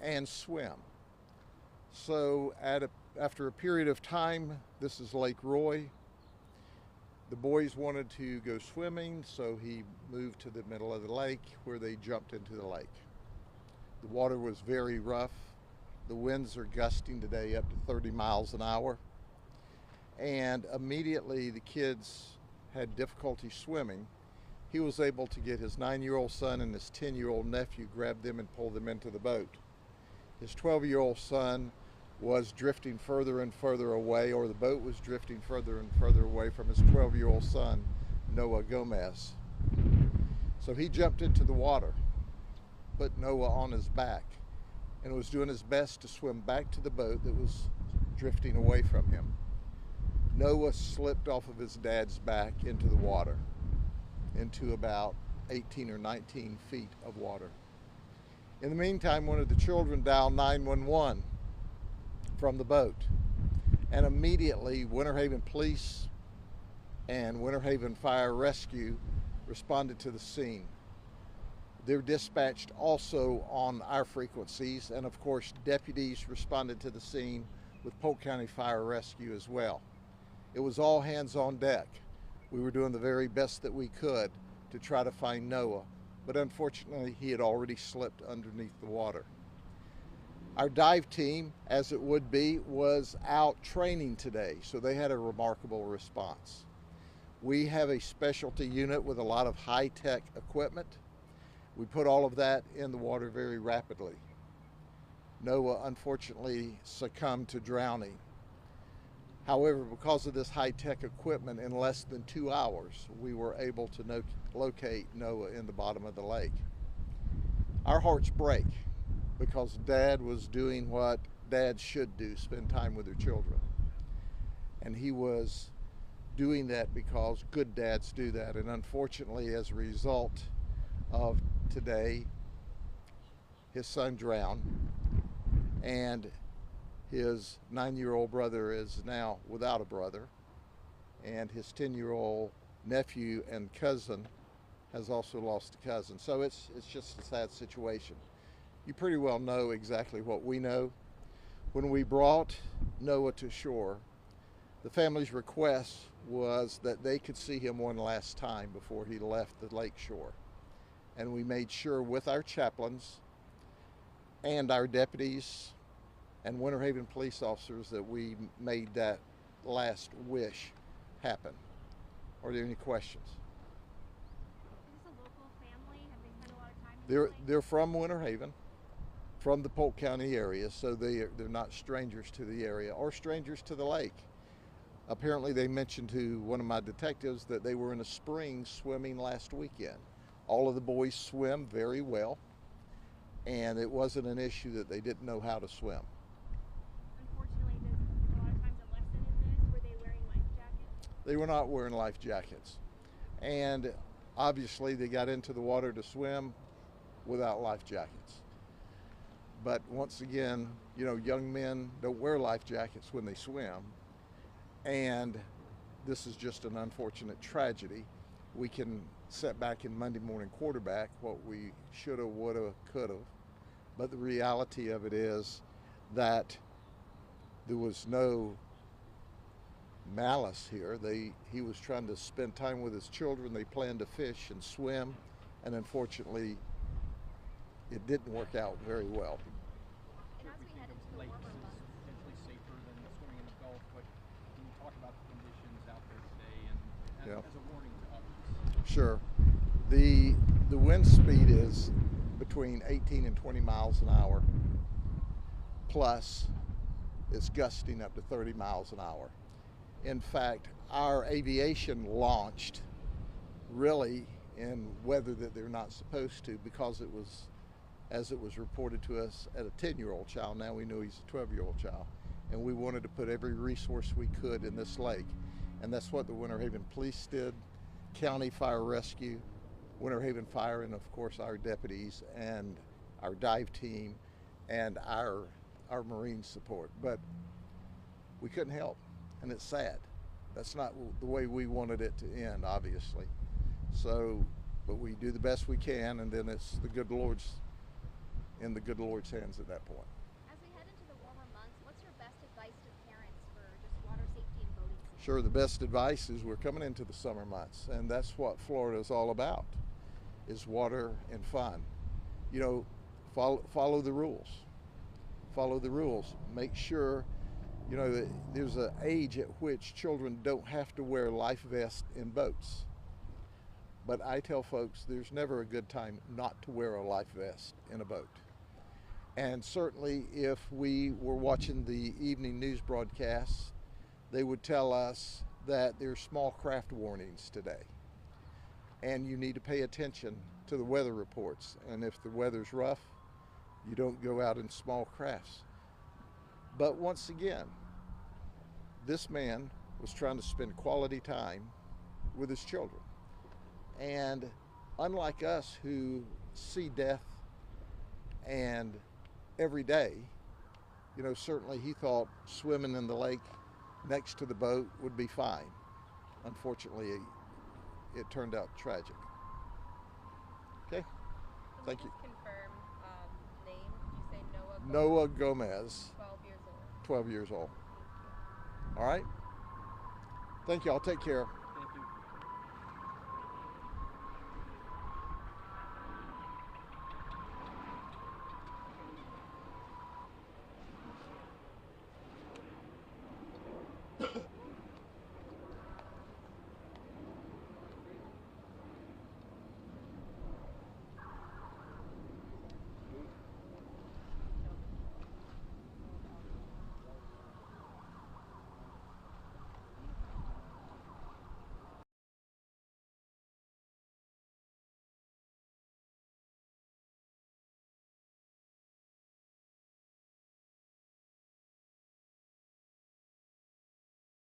and swim. So after a period of time, this is Lake Roy, the boys wanted to go swimming, so he moved to the middle of the lake where they jumped into the lake. The water was very rough. The winds are gusting today up to 30 miles an hour. And immediately the kids had difficulty swimming. He was able to get his 9-year-old son and his 10-year-old nephew, grab them and pull them into the boat. His 12-year-old son was drifting further and further away, or the boat was drifting further and further away from his 12-year-old son, Noah Gomez. So he jumped into the water, put Noah on his back, and was doing his best to swim back to the boat that was drifting away from him. Noah slipped off of his dad's back into the water, into about 18 or 19 feet of water. In the meantime, one of the children dialed 911 from the boat, and immediately Winter Haven Police and Winter Haven Fire Rescue responded to the scene. They're dispatched also on our frequencies, and of course deputies responded to the scene with Polk County Fire Rescue as well. It was all hands on deck. We were doing the very best that we could to try to find Noah, but unfortunately he had already slipped underneath the water. Our dive team, as it would be, was out training today, so they had a remarkable response. We have a specialty unit with a lot of high-tech equipment. We put all of that in the water very rapidly. Noah unfortunately succumbed to drowning. However, because of this high-tech equipment, in less than 2 hours, we were able to locate Noah in the bottom of the lake. Our hearts break because Dad was doing what dads should do, spend time with their children. And he was doing that because good dads do that. And unfortunately, as a result of today, his son drowned, and his 9-year-old brother is now without a brother, and his 10-year-old nephew and cousin has also lost a cousin. So it's just a sad situation. You pretty well know exactly what we know. When we brought Noah to shore, the family's request was that they could see him one last time before he left the lake shore. And we made sure with our chaplains and our deputies and Winter Haven police officers that we made that last wish happen. Are there any questions? Is this a local family? Have they spent a lot of time in the lake? They're from Winter Haven, from the Polk County area, so they're not strangers to the area or strangers to the lake. Apparently they mentioned to one of my detectives that they were in a spring swimming last weekend. All of the boys swim very well, and it wasn't an issue that they didn't know how to swim. Unfortunately, there's a lot of times a lesson in this. Were they wearing life jackets? They were not wearing life jackets. And obviously they got into the water to swim without life jackets. But once again, you know, young men don't wear life jackets when they swim. And this is just an unfortunate tragedy. We can sit back in Monday morning quarterback what we shoulda, woulda, coulda. But the reality of it is that there was no malice here. He was trying to spend time with his children. They planned to fish and swim, and unfortunately it didn't work out very well. And as we head into the warmer months, Potentially safer than swimming in the Gulf, but can you talk about the conditions out there today and as a warning to others? Sure. The wind speed is between 18 and 20 miles an hour, plus it's gusting up to 30 miles an hour. In fact, our aviation launched really in weather that they're not supposed to, because it was, as it was reported to us, at a 10-year-old child. Now we know he's a 12-year-old child. And we wanted to put every resource we could in this lake. And that's what the Winter Haven Police did, County Fire Rescue, Winter Haven Fire, and of course our deputies and our dive team and our Marine support. But we couldn't help, and it's sad. That's not the way we wanted it to end, obviously. So, but we do the best we can, and then it's the good Lord's in the good Lord's hands at that point. As we head into the warmer months, what's your best advice to parents for just water safety and boating season? Sure, the best advice is we're coming into the summer months, and that's what Florida is all about, is water and fun. You know, follow the rules. Follow the rules. Make sure, you know, that there's an age at which children don't have to wear life vests in boats. But I tell folks there's never a good time not to wear a life vest in a boat. And certainly if we were watching the evening news broadcasts, they would tell us that there's small craft warnings today. And you need to pay attention to the weather reports. And if the weather's rough, you don't go out in small crafts. But once again, this man was trying to spend quality time with his children. And unlike us who see death and every day, you know, certainly he thought swimming in the lake next to the boat would be fine. Unfortunately, it turned out tragic. Okay, thank you. Just confirm name. Did you say Noah? Noah Gomez, 12 years old. 12 years old. Thank you. All right. Thank you. I'll take care.